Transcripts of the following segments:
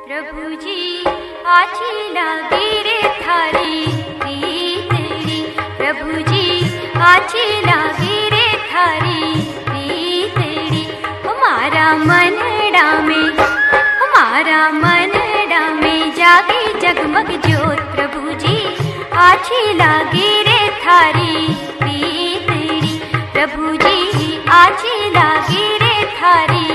प्रभु जी आची लागी रे थारी रीतड़ी, प्रभु जी आची लागी रे थारी रीतड़ी। हमारा मनड़ा में जागी जगमग ज्योत, प्रभु जी आची लागी रे थारी रीतड़ी, प्रभु जी आची लागी रे थारी।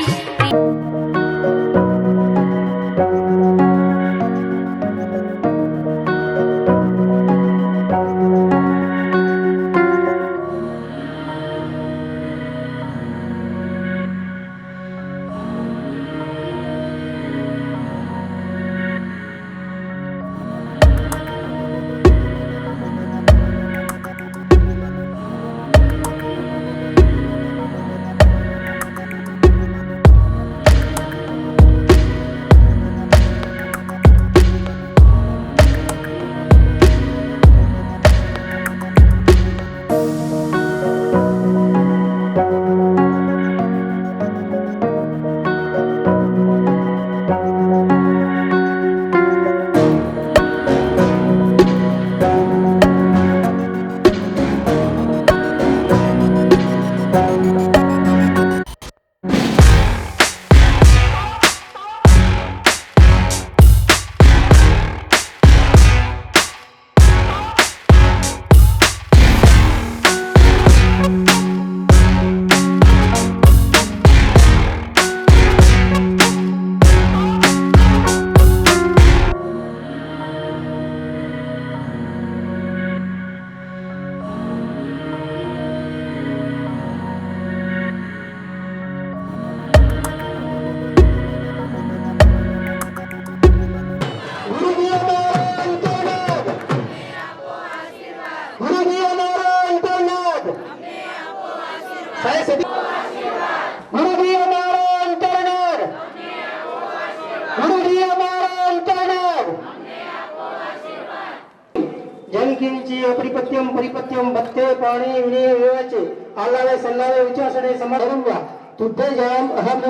परिपत्यम परिपत्यम भक्ते पाणी विने वेवाचे आलावे सल्लावे विचासणे समाधरुवा तुद्धे जाम अहम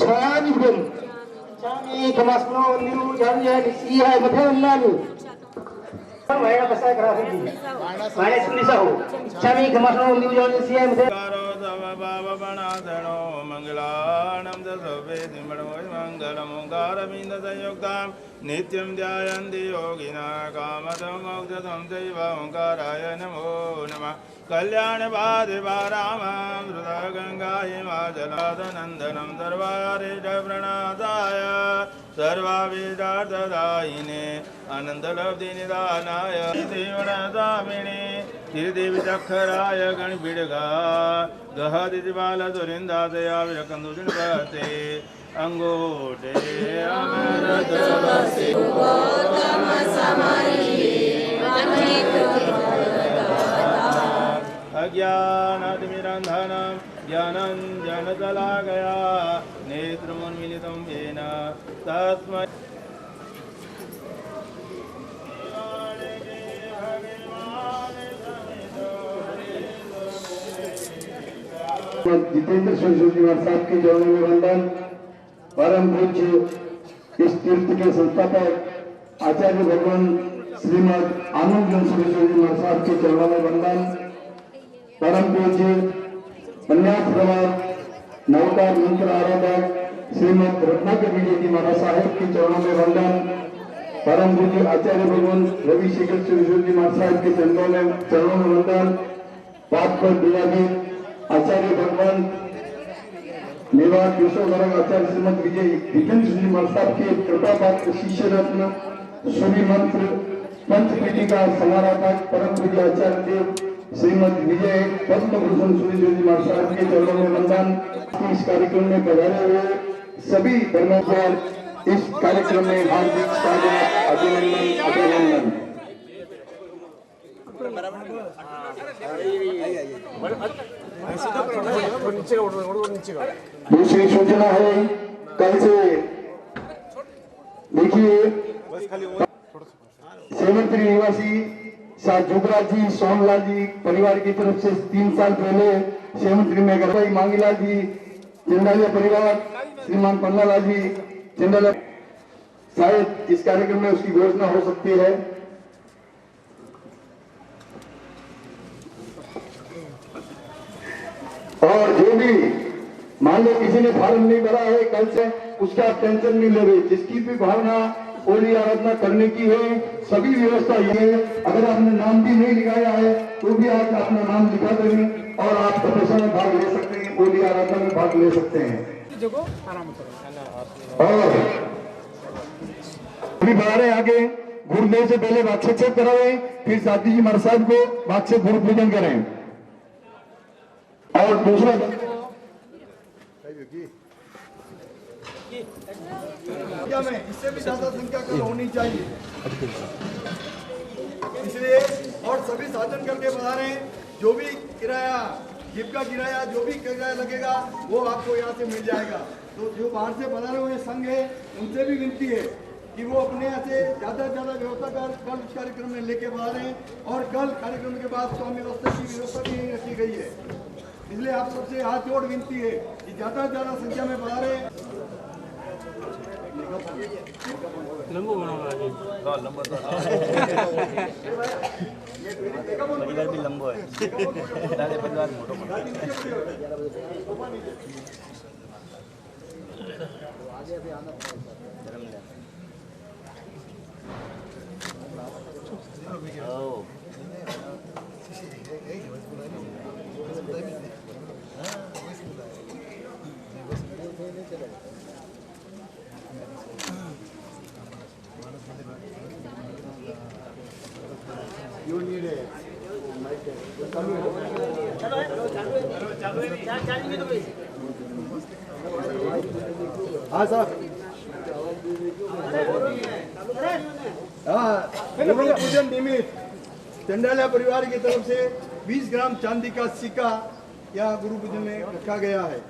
छानिभ्यम छानी कमास्नो निरु जानिया निसिया मधे अन्नानु मायना बसा करा होगी मायना सुनिसा हो छानी कमास्नो निरु जानिया निसिया मधे बाबा बनासनो मंगलानं दसवे सिमरणोय मंगलम ओंकार बिंद संयुक्ताम नित्यं ध्यायन्ति योगिना कामदं मोक्षदं चैव ओंकाराय नमो नमः। कल्याणपादिपारामं श्रुतगङ्गा हिमाचलादनन्दनं सर्वारिष्टप्रणदाय सर्वाभिष्टार्थदायिने अनन्तलब्धिनिदानाय श्रीदेवनस्वामिने श्रीदेवीचक्षराय गणपीडगा गहदितिबालसुरिन्दासया विरकन्दुषिणपते अंगूठे अमृत बसे अज्ञानातिमिरन्धनं ज्ञानञ्जनशलाकया नेत्रमुन्मीलितं येन तस्मै जितेंद्र सरस्वती साहब के चरणों में वंदन। परम पूज्य इस तीर्थ के संस्थापक आचार्य भगवान श्रीमद आनंद सरस्वती साहब के चरणों में वंदन। परम पूज्य अन्यास प्रवाद नवकार मंत्र आराधक श्रीमद रत्नाकर विजय जी महाराज साहेब के चरणों में वंदन। परम पूज्य आचार्य भगवान रविशेखर सरस्वती महाराज साहेब के चरणों में वंदन। पाठ पर विराजित आचार्य भगवान मेवाड़ विश्ववरंग आचार्य श्रीमद विजय विजेंद्र जी महाराज साहब के कृपा पात्र शिष्य रत्न सूर्य मंत्र पंचपीठिका समाराधक परम पूज्य आचार्य देव श्रीमद विजय पद्म भूषण सूर्य जी महाराज साहब के चरणों में वंदन। इस कार्यक्रम में पधारे हुए सभी धर्मों इस कार्यक्रम में हार्दिक स्वागत अभिनंदन अभिनंदन। दूसरी सूचना है कल से देखिए सेवंतरी निवासी जुगराज जी सोमलाल जी परिवार की तरफ से 3 साल पहले सेवंतरी में गरबाई मांगीलाल जी चंदालिया परिवार श्रीमान पन्नालाल जी चंदालिया शायद इस कार्यक्रम में उसकी घोषणा हो सकती है। और जो भी मान लो किसी ने फॉर्म नहीं भरा है कल से, उसका आप टेंशन नहीं ले रहे। जिसकी भी भावना होली आराधना करने की है, सभी व्यवस्था ये है। अगर आपने नाम भी नहीं लिखाया है तो भी आप अपना नाम लिखा देंगे और आप तपस्या में भाग ले सकते हैं, होली आराधना में भाग ले सकते हैं। और अभी बढ़ा रहे आगे, गुरुदेव से पहले वाक्षेप करावे, फिर साथी जी महाराज साहब को वाक्षेप गुरु पूजन करें। और दूसरा में इससे भी ज्यादा संख्या कल होनी चाहिए, इसलिए और सभी साधन करके बता रहे हैं। जो भी किराया, जीप का किराया, जो भी किराया लगेगा वो आपको यहाँ से मिल जाएगा। तो जो बाहर से बना रहे हुए संघ है उनसे भी विनती है कि वो अपने यहाँ से ज्यादा से ज्यादा व्यवस्था कर कल इस कार्यक्रम में लेके बता रहे हैं। और कल कार्यक्रम के बाद स्वामी वस्त्र की व्यवस्था भी यहीं रखी गई है। इसलिए आप सबसे हाथ जोड़ विनती है कि ज्यादा से ज्यादा संख्या में बता रहे हैं। परिवार भी लंबो है परिवार मोटो हाँ साहब, गुरु पूजन निमित्त चंडालिया परिवार की तरफ से 20 ग्राम चांदी का सिक्का या गुरु पूजन में रखा गया है।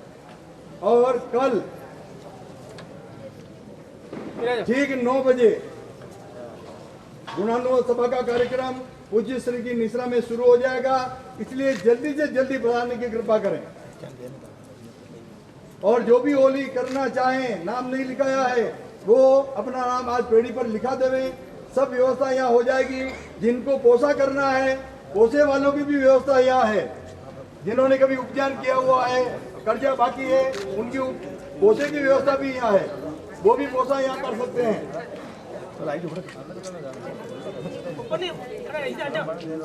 और कल ठीक 9 बजे गुणानुवाद सभा का कार्यक्रम पूज्य श्री की निश्रा में शुरू हो जाएगा। इसलिए जल्दी से जल्दी बढ़ाने की कृपा करें। और जो भी होली करना चाहें, नाम नहीं लिखाया है, वो अपना नाम आज पेड़ी पर लिखा देवे। सब व्यवस्था यहाँ हो जाएगी। जिनको पोसा करना है, पोसे वालों की भी व्यवस्था यहाँ है। जिन्होंने कभी उपचार किया हुआ है, कर्जा बाकी है, उनकी पोसे की व्यवस्था भी यहाँ है। वो भी पोसा यहाँ कर सकते हैं।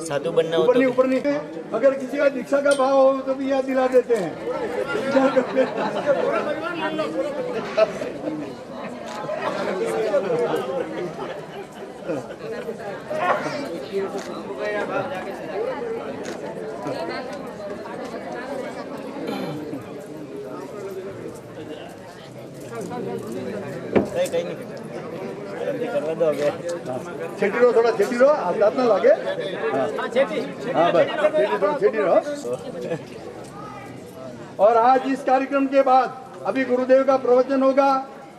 साधु बनना हो ऊपर नहीं अगर किसी का दीक्षा का भाव हो तो भी यहाँ दिला देते हैं। कहीं नहीं करवा दो छेटी रहो, थोड़ा छेटी रहो, हाथ ना लगे। हाँ बस छेटी रहो। और आज इस कार्यक्रम के बाद अभी गुरुदेव का प्रवचन होगा,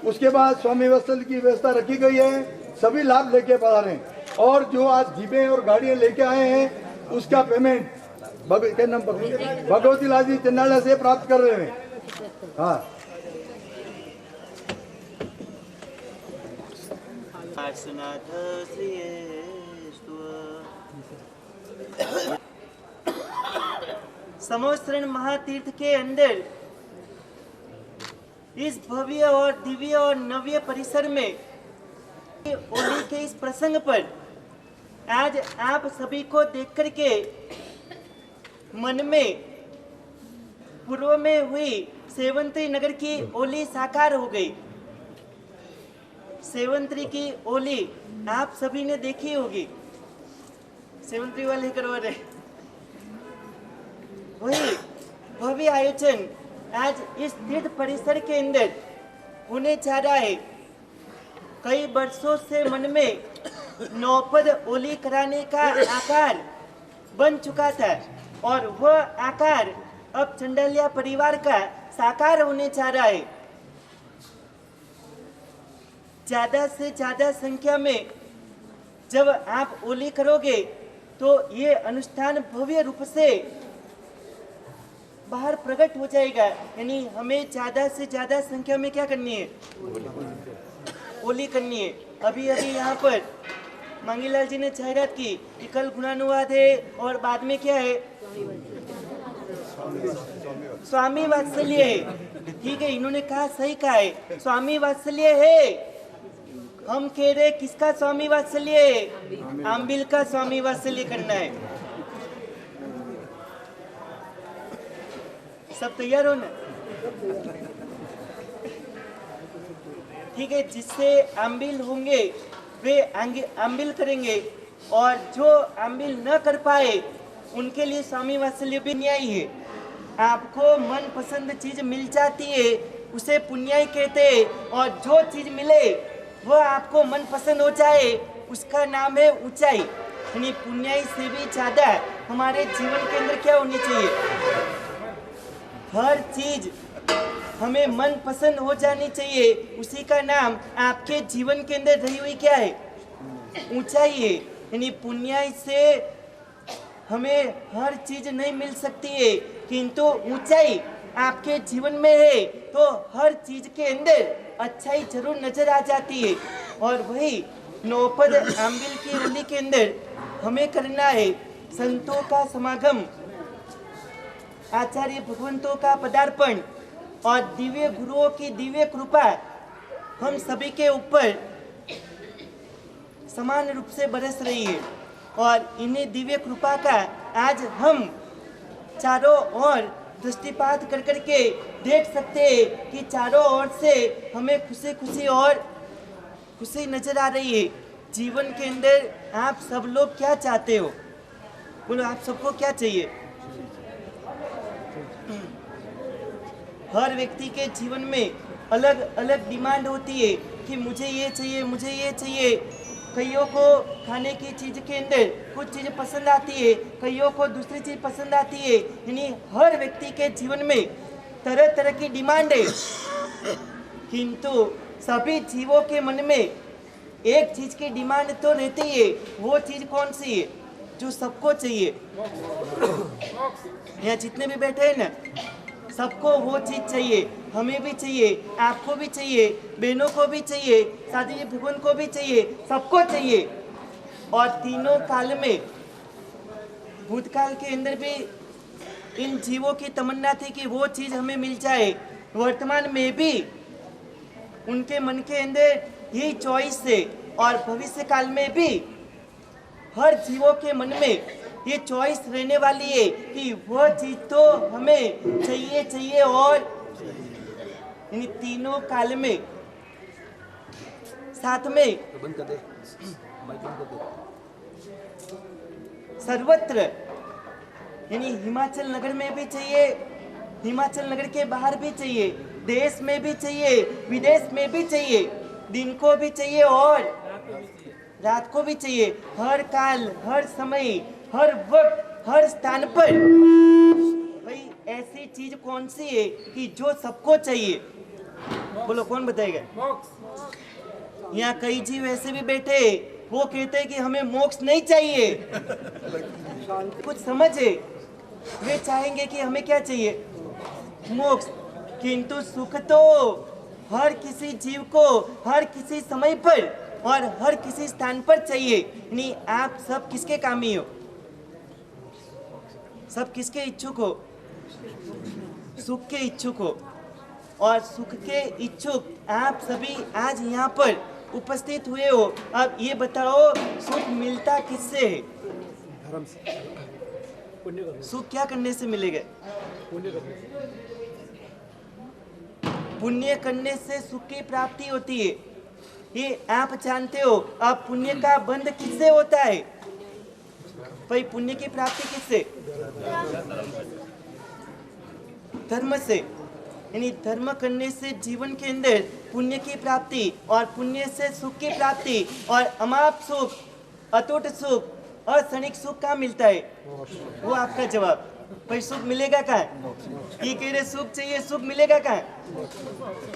उसके बाद स्वामी वत्सल की व्यवस्था रखी गई है। सभी लाभ लेके पधारे हैं। और जो आज जीपें और गाड़ियां लेके आए हैं उसका पेमेंट के नंबर भगवती लाल जी चंडाला से प्राप्त कर रहे हैं। हाँ समोसरण महातीर्थ के अंदर इस भव्य और दिव्य और नव्य परिसर में होली के इस प्रसंग पर आज आप सभी को देख करके मन में पूर्व में हुई सेवंतरी नगर की होली साकार हो गई। सेवंतरी की होली आप सभी ने देखी होगी। सेवंतरी वाले करवा रहे वही भव्य आयोजन आज इस तीर्थ परिसर के अंदर होने जा रहा है। कई वर्षों से मन में नौपद होली कराने का आकार बन चुका था और वह आकार अब चंडालिया परिवार का साकार होने जा रहा है। ज्यादा से ज्यादा संख्या में जब आप होली करोगे तो ये अनुष्ठान भव्य रूप से बाहर प्रकट हो जाएगा। यानी हमें ज्यादा से ज्यादा संख्या में क्या करनी है, होली करनी है। अभी अभी यहाँ पर मांगीलाल जी ने जाहिरात की कि कल गुणानुवाद है और बाद में क्या है, स्वामी वात्सल्य है। ठीक है, इन्होंने कहा, सही कहा है, स्वामी वात्सल्य है। हम कह रहे किसका स्वामी वात्सल्य है? आंबिल का स्वामी वात्सल्य करना है। सब तैयार हो ना? ठीक है, जिससे आंबिल होंगे वे आंबिल करेंगे, और जो आंबिल न कर पाए उनके लिए स्वामी वात्सल्य भी न्याय है। आपको मन पसंद चीज मिल जाती है उसे पुण्याई कहते हैं, और जो चीज मिले वह आपको मन पसंद हो जाए उसका नाम है ऊंचाई। यानी पुण्याई से भी ज्यादा हमारे जीवन के अंदर क्या होनी चाहिए? हर चीज हमें मन पसंद हो जानी चाहिए, उसी का नाम आपके जीवन के अंदर रही हुई क्या है? ऊंचाई है। यानी पुण्याई से हमें हर चीज नहीं मिल सकती है, किंतु ऊंचाई आपके जीवन में है तो हर चीज के अंदर अच्छाई जरूर नजर आ जाती है। और वही नौपद आंबिल की होली के अंदर हमें करना है संतों का समागम, आचार्य भगवंतों का पदार्पण और दिव्य गुरुओं की दिव्य कृपा हम सभी के ऊपर समान रूप से बरस रही है। और इन्हीं दिव्य कृपा का आज हम चारों ओर दृष्टिपात कर करके देख सकते हैं कि चारों ओर से हमें खुशी खुशी और खुशी नजर आ रही है। जीवन के अंदर आप सब लोग क्या चाहते हो? बोलो, आप सबको क्या चाहिए? हर व्यक्ति के जीवन में अलग अलग डिमांड होती है कि मुझे ये चाहिए, मुझे ये चाहिए। कईयों को खाने की चीज के अंदर कुछ चीज पसंद आती है, कईयों को दूसरी चीज पसंद आती है। यानी हर व्यक्ति के जीवन में तरह तरह की डिमांड है, किंतु सभी जीवों के मन में एक चीज की डिमांड तो रहती है। वो चीज कौन सी है? जो सबको चाहिए। यहाँ जितने भी बैठे हैं ना, सबको वो चीज चाहिए। हमें भी चाहिए, आपको भी चाहिए, बहनों को भी चाहिए, साथी भगवान को भी चाहिए, सबको चाहिए। और तीनों काल में, भूतकाल के अंदर भी इन जीवों की तमन्ना थी कि वो चीज हमें मिल जाए। वर्तमान में भी उनके मन के अंदर यही चॉइस है, और भविष्य काल में भी हर जीवों के मन में ये चॉइस रहने वाली है कि वह चीज तो हमें चाहिए चाहिए। और इन तीनों काल में साथ में सर्वत्र, यानी हिमाचल नगर में भी चाहिए, हिमाचल नगर के बाहर भी चाहिए, देश में भी चाहिए, विदेश में भी चाहिए, दिन को भी चाहिए और रात को भी चाहिए। हर काल, हर समय, हर वक्त, हर स्थान पर भाई ऐसी चीज कौन सी है कि जो सबको चाहिए? बोलो, कौन बताएगा? यहाँ कई जीव ऐसे भी बैठे, वो कहते हैं कि हमें मोक्ष नहीं चाहिए। कुछ समझे, वे चाहेंगे कि हमें क्या चाहिए? मोक्ष। किंतु सुख तो हर किसी जीव को हर किसी समय पर और हर किसी स्थान पर चाहिए। यानी आप सब किसके कामी हो? सब किसके इच्छुक हो? सुख के इच्छुक हो। और सुख के इच्छुक आप सभी आज यहाँ पर उपस्थित हुए हो। अब ये बताओ, सुख मिलता किससे है? सुख क्या करने से मिलेगा? पुण्य करने से सुख की प्राप्ति होती है, ये आप जानते हो। अब पुण्य का बंध किससे होता है? भाई पुण्य की प्राप्ति किससे? धर्म से। यानी धर्म करने से जीवन के अंदर पुण्य की प्राप्ति, और पुण्य से सुख की प्राप्ति, और अमाप सुख, अटूट सुख और क्षणिक सुख कहाँ मिलता है? वो आपका जवाब। भाई सुख मिलेगा कहाँ? ये कह रहे सुख चाहिए, सुख मिलेगा कहाँ?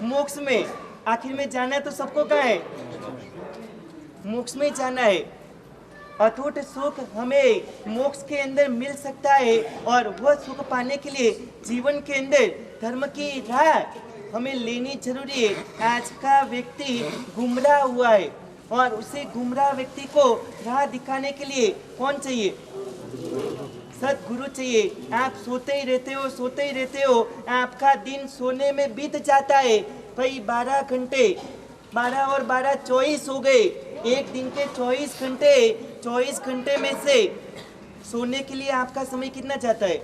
मोक्ष में। आखिर में जाना है तो सबको कहाँ है? मोक्ष में जाना है। अटूट सुख हमें मोक्ष के अंदर मिल सकता है, और वह सुख पाने के लिए जीवन के अंदर धर्म की राह हमें लेनी जरूरी है। आज का व्यक्ति गुमराह हुआ है और उसे गुमराह व्यक्ति को राह दिखाने के लिए कौन चाहिए? सदगुरु चाहिए। आप सोते ही रहते हो, आपका दिन सोने में बीत जाता है। भाई 12 घंटे, 12 और 12 24 हो गए। एक दिन के 24 घंटे में से सोने के लिए आपका समय कितना जाता है?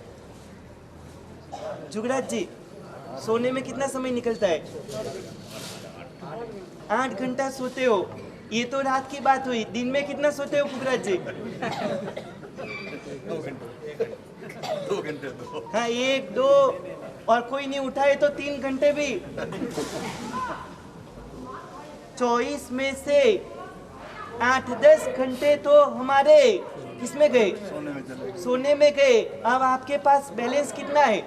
जुगराज जी, सोने में कितना समय निकलता है? 8 घंटा सोते हो। ये तो रात की बात हुई। दिन में कितना सोते हो जुगराज जी? 2 घंटे। हाँ, 1 2 और कोई नहीं उठाए तो 3 घंटे भी। 24 में से 8-10 घंटे तो हमारे किसमें गए? सोने में गए। अब आपके पास बैलेंस कितना है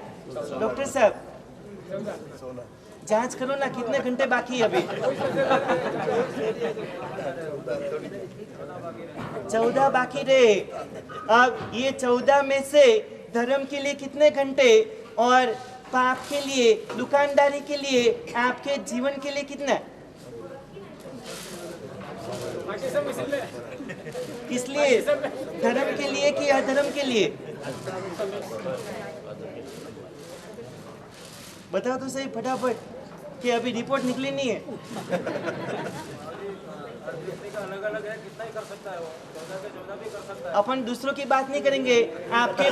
डॉक्टर साहब? जांच करो ना, कितने घंटे बाकी है अभी? 14 बाकी रहे। अब ये 14 में से धर्म के लिए कितने घंटे और पाप के लिए, दुकानदारी के लिए, आपके जीवन के लिए कितना? किस लिए? धर्म के लिए कि अधर्म के लिए? बताओ तो सही फटाफट, कि अभी रिपोर्ट निकली नहीं है। अपन दूसरों की बात नहीं करेंगे। आपके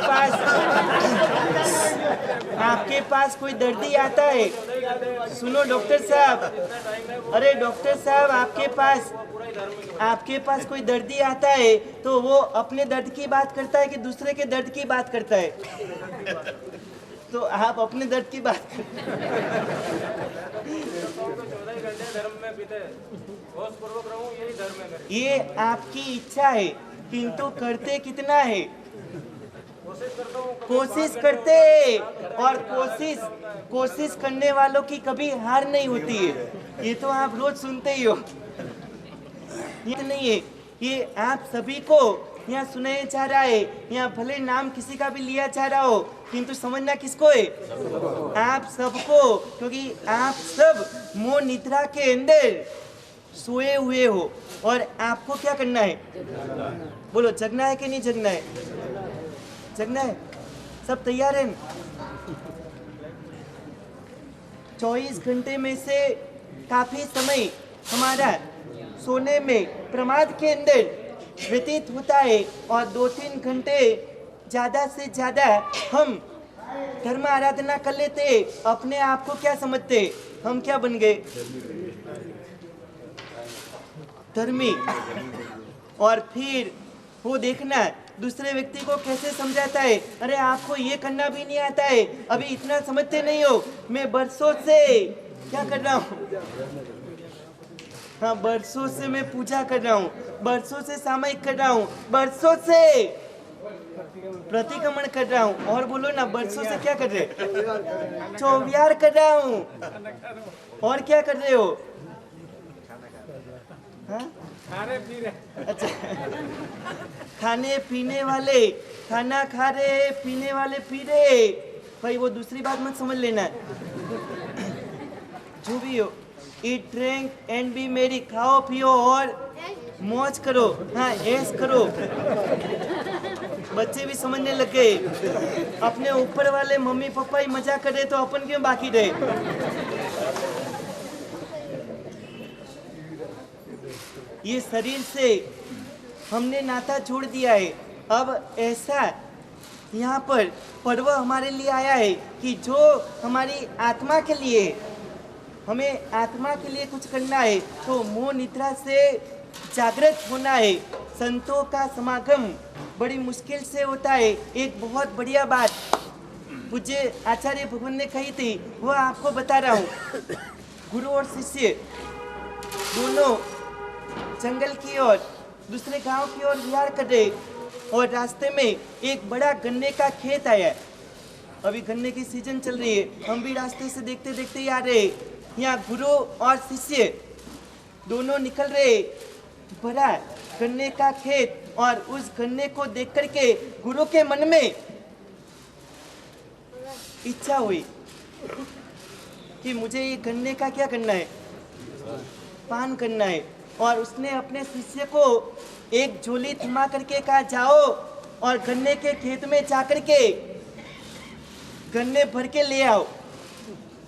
पास कोई दर्दी आता है, सुनो डॉक्टर साहब, अरे डॉक्टर साहब, आपके पास कोई दर्दी आता है तो वो अपने दर्द की बात करता है कि दूसरे के दर्द की बात करता है? तो आप अपने दर्द की बात ये आपकी इच्छा है, किंतु करते कितना है? कोशिश करते हैं, और कोशिश करने वालों की कभी हार नहीं होती है। ये तो आप रोज सुनते ही हो। ये नहीं है, ये आप सभी को यहाँ सुनाया जा रहा है। यहाँ भले नाम किसी का भी लिया जा रहा हो, किंतु समझना किसको है? आप सबको, क्योंकि आप सब मोह निद्रा के अंदर सोए हुए हो। और आपको क्या करना है? बोलो, जगना है कि नहीं जगना है? जगना है। सब तैयार हैं? 24 घंटे में से काफी समय हमारा सोने में, प्रमाद के अंदर व्यतीत होता है, और 2-3 घंटे ज्यादा से ज्यादा हम धर्म आराधना कर लेते। अपने आप को क्या समझते? हम क्या बन गए? धर्मी। और फिर वो देखना दूसरे व्यक्ति को कैसे समझाता है। अरे आपको ये करना भी नहीं आता है, अभी इतना समझते नहीं हो। मैं बरसों से क्या कर रहा हूँ? हाँ, बरसों से मैं पूजा कर रहा हूँ, बरसों से सामयिक कर रहा हूँ, बरसों से प्रतिक्रमण कर रहा हूँ। और बोलो ना, बरसों से क्या कर रहे? चौविहार कर रहा हूँ। और क्या कर रहे हो? हाँ? अच्छा, खाने पीने वाले खाना खा रहे, पीने वाले पी रहे। भाई वो दूसरी बात मत समझ लेना, जो भी हो। ईट ड्रिंक एंड बी मेरी, खाओ पियो और मौज करो। हाँ, ऐश करो। बच्चे भी समझने लग गए। अपने ऊपर वाले मम्मी पापा ही मजा कर रहे तो अपन क्यों बाकी रहे? ये शरीर से हमने नाता जोड़ दिया है। अब ऐसा यहाँ पर पर्व हमारे लिए आया है कि जो हमारी आत्मा के लिए, हमें आत्मा के लिए कुछ करना है, तो मोह निद्रा से जागृत होना है। संतों का समागम बड़ी मुश्किल से होता है। एक बहुत बढ़िया बात पूज्य आचार्य भगवान ने कही थी, वो आपको बता रहा हूँ। गुरु और शिष्य दोनों जंगल की ओर, दूसरे गांव की ओर विहार कर रहे, और रास्ते में एक बड़ा गन्ने का खेत आया। अभी गन्ने की सीजन चल रही है, हम भी रास्ते से देखते देखते ही आ रहे। यहाँ गुरु और शिष्य दोनों निकल रहे। बड़ा गन्ने का खेत, और उस गन्ने को देख करके गुरु के मन में इच्छा हुई कि मुझे ये गन्ने का क्या करना है, पान करना है। और उसने अपने शिष्य को एक झोली थमा करके कहा, जाओ और गन्ने के खेत में जा करके गन्ने भर के ले आओ।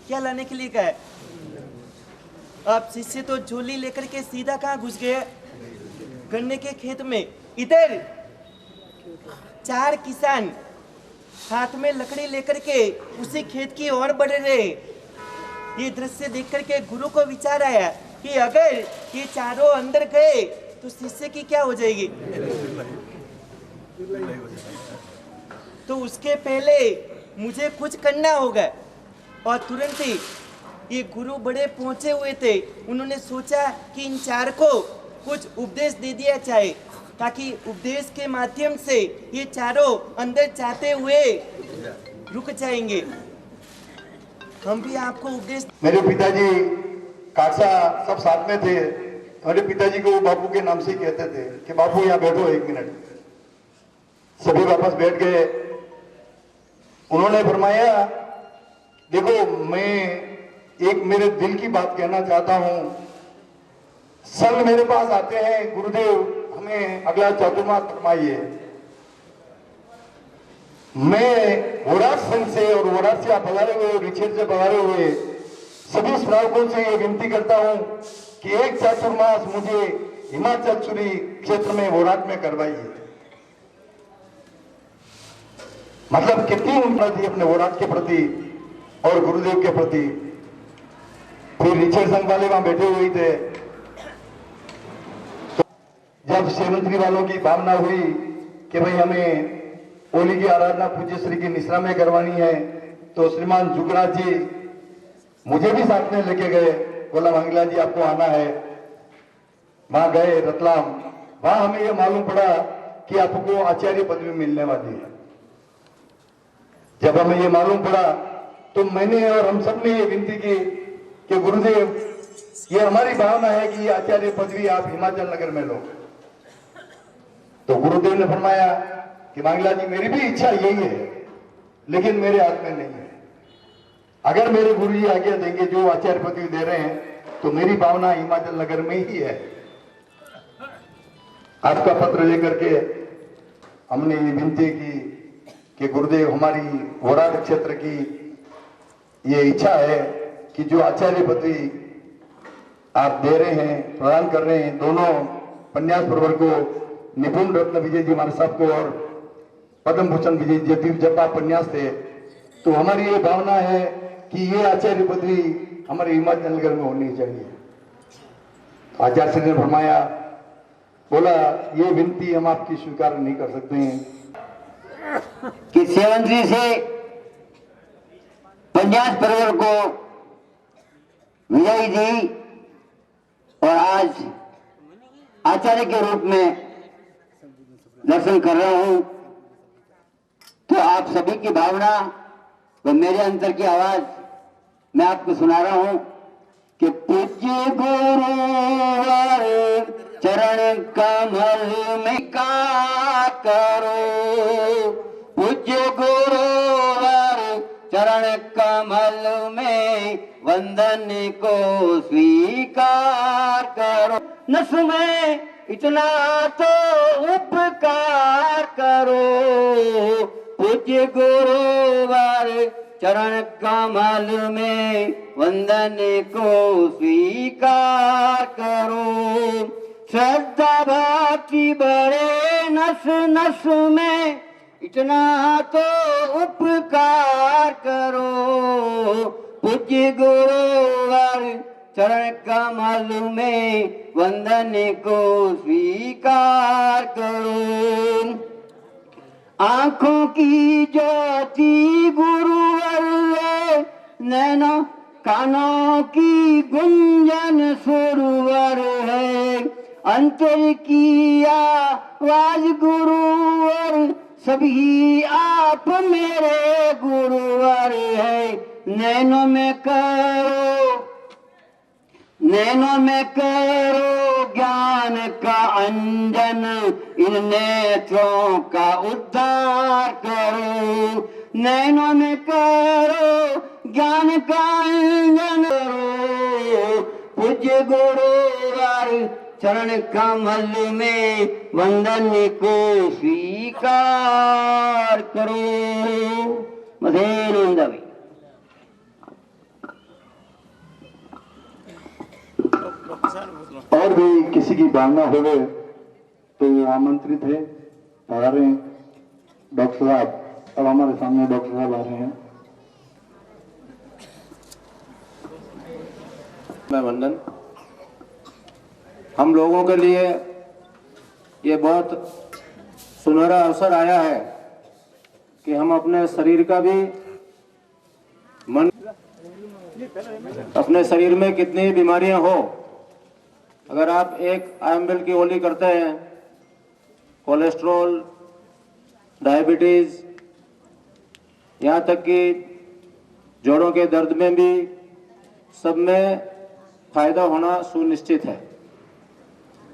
क्या लाने के लिए कहा है? अब शिष्य तो झोली लेकर के सीधा कहाँ घुस गए? गन्ने के खेत में। इधर 4 किसान हाथ में लकड़ी लेकर के उसी खेत की ओर बढ़ रहे। ये दृश्य देख करके गुरु को विचार आया कि अगर ये चारों अंदर गए तो शिष्य की क्या हो जाएगी। तो उसके पहले मुझे कुछ करना होगा। और तुरंत ही ये गुरु बड़े पहुंचे हुए थे, उन्होंने सोचा कि इन 4 को कुछ उपदेश दे दिया जाए, ताकि उपदेश के माध्यम से ये चारों अंदर जाते हुए रुक जाएंगे। हम भी आपको उपदेश। मेरे पिताजी काका सब साथ में थे। मेरे पिताजी को बापू के नाम से कहते थे कि बापू यहाँ बैठो 1 मिनट। सभी वापस बैठ गए। उन्होंने फरमाया, देखो मैं एक मेरे दिल की बात कहना चाहता हूँ। संघ मेरे पास आते हैं, गुरुदेव हमें अगला चातुर्मास फरमाइए। मैं वोराट संघ से और वोराट से आप पधारे हुए, रिछेद से पधारे हुए सभी श्रावकों से ये विनती करता हूं कि एक चातुर्मास मुझे हिमाचलचुरी क्षेत्र में वोराट में करवाइए। मतलब कितनी उम्र थी अपने वोराट के प्रति और गुरुदेव के प्रति। फिर रिछेद संघ वाले वहां बैठे हुए थे। तो जब सेवंतरी वालों की भावना हुई कि भाई हमें होली की आराधना पूज्य श्री की निश्रा में करवानी है, तो श्रीमान जुगराज जी मुझे भी साथ में लेके गए। बोला मंगला जी आपको आना है। वहां गए रतलाम। वहां हमें यह मालूम पड़ा कि आपको आचार्य पदवी मिलने वाली है। जब हमें यह मालूम पड़ा तो मैंने और हम सब ने ये विनती की कि गुरुदेव ये हमारी भावना है कि ये आचार्य पदवी आप हिमाचल नगर में लो। तो गुरुदेव ने फरमाया कि मंगला जी मेरी भी इच्छा यही है, लेकिन मेरे हाथ में नहीं है। अगर मेरे गुरु जी आज्ञा देंगे, जो आचार्य पदवी दे रहे हैं, तो मेरी भावना हिमाचल नगर में ही है। आपका पत्र लेकर के हमने ये विनती की कि गुरुदेव हमारी वोराट क्षेत्र की ये इच्छा है कि जो आचार्य पदवी आप दे रहे हैं, प्रदान कर रहे हैं, दोनों पन्यास प्रवर को, निपुण रत्न विजय जी महाराज साहब को और पद्म भूषण विजय जी जब आप पन्यास थे, तो हमारी ये भावना है कि ये आचार्य पदवी हमारे हिमाचल नगर में होनी चाहिए। आचार्य श्री ने फरमाया, बोला ये विनती हम आपकी स्वीकार नहीं कर सकते हैं कि सेवंतरी से पन्यास परवर को विजय जी और आज आचार्य के रूप में दर्शन कर रहा हूं। तो आप सभी की भावना व मेरे अंतर की आवाज मैं आपको सुना रहा हूं कि पूज्य गुरुवर चरण कमल में का करो, पूज्य गुरुवर चरण कमल में वंदन को स्वीकार करो। नस में इतना तो उपकार करो, पूज्य गुरुवर चरण कमल में वंदन को स्वीकार करो। श्रद्धा भक्ति बड़े नस नस में इतना तो उपकार करो, पूज्य गुरुवर चरण कमल में वंदन को स्वीकार करो। आंखों की ज्योति गुरुवर, नैनों कानों की गुंजन सुरवर है, अंतर की आवाज गुरुवर, सभी आप मेरे गुरुवर है। नैनों में करो ज्ञान का अंजन, इन नेत्रों का उद्धार करो। नैनों में करो ज्ञान का अंजन करो, पूज्य गुरुवार चरण कमल में वंदन को स्वीकार करो। मधेन भी और भी किसी की भावना हो गए तो आमंत्रित है, आ रहे हैं डॉक्टर साहब। अब हमारे सामने डॉक्टर साहब आ रहे हैं। मैं वंदन। हम लोगों के लिए ये बहुत सुनहरा अवसर आया है कि हम अपने शरीर का भी मन, अपने शरीर में कितनी बीमारियां हो, अगर आप एक आयम्बिल की गोली करते हैं, कोलेस्ट्रॉल, डायबिटीज, यहाँ तक कि जोड़ों के दर्द में भी, सब में फायदा होना सुनिश्चित है।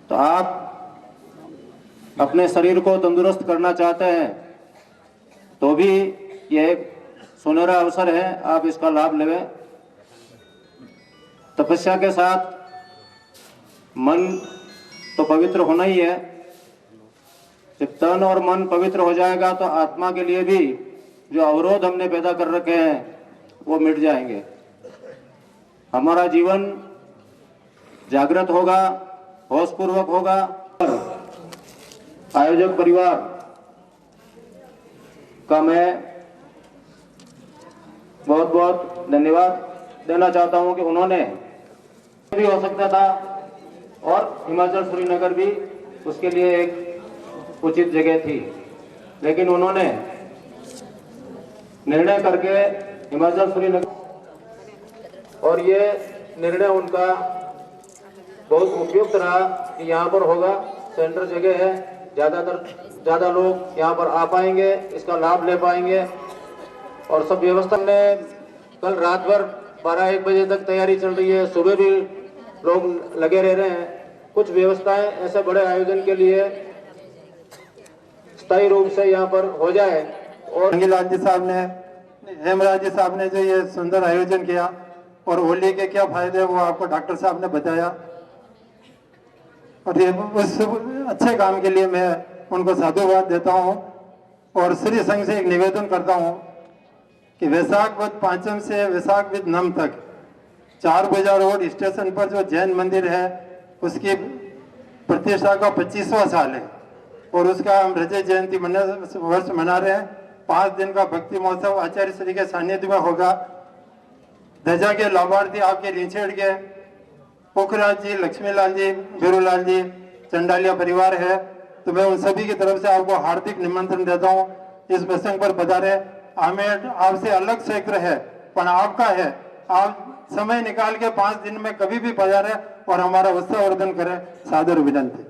तो आप अपने शरीर को तंदुरुस्त करना चाहते हैं तो भी यह एक सुनहरा अवसर है, आप इसका लाभ लें। तपस्या के साथ मन तो पवित्र होना ही है। जब तन और मन पवित्र हो जाएगा तो आत्मा के लिए भी जो अवरोध हमने पैदा कर रखे हैं वो मिट जाएंगे। हमारा जीवन जागृत होगा, होशपूर्वक होगा। आयोजक परिवार का मैं बहुत बहुत धन्यवाद देना चाहता हूं कि उन्होंने भी हो सकता था और हिमाचल श्रीनगर भी उसके लिए एक उचित जगह थी, लेकिन उन्होंने निर्णय करके हिमाचल श्रीनगर, और ये निर्णय उनका बहुत उपयुक्त रहा कि यहाँ पर होगा, सेंटर जगह है, ज़्यादा लोग यहाँ पर आ पाएंगे, इसका लाभ ले पाएंगे। और सब व्यवस्था में कल रात भर 12-1 बजे तक तैयारी चल रही है, सुबह भी लोग लगे रह रहे हैं। कुछ व्यवस्थाएं ऐसे बड़े आयोजन के लिए स्थायी रूप से यहाँ पर हो जाए। और रंगीलाल जी साहब ने, हेमराज जी साहब ने जो ये सुंदर आयोजन किया और होली के क्या फायदे वो आपको डॉक्टर साहब ने बताया, और ये उस अच्छे काम के लिए मैं उनको साधुवाद देता हूँ। और श्री संघ से एक निवेदन करता हूँ कि वैशाख वद पांचम से वैशाख वद नम तक 4 बाजार रोड स्टेशन पर जो जैन मंदिर है उसकी प्रतिष्ठा का 25वां साल है और उसका हम रजत जयंती वर्ष मना रहे हैं। 5 दिन का भक्ति महोत्सव आचार्य श्री के सानिध्य में होगा। ध्वजा के लाभार्थी आपके नीचेड़ के पोखराज जी, लक्ष्मीलाल जी, बीरूलाल जी, चंडालिया परिवार है, तो मैं उन सभी की तरफ से आपको हार्दिक निमंत्रण देता हूँ। इस प्रसंग पर पधारे। हमें आपसे अलग क्षेत्र है पर आपका है, आप समय निकाल के 5 दिन में कभी भी पधारे और हमारा उत्साहवर्धन करें। सादर विनंती।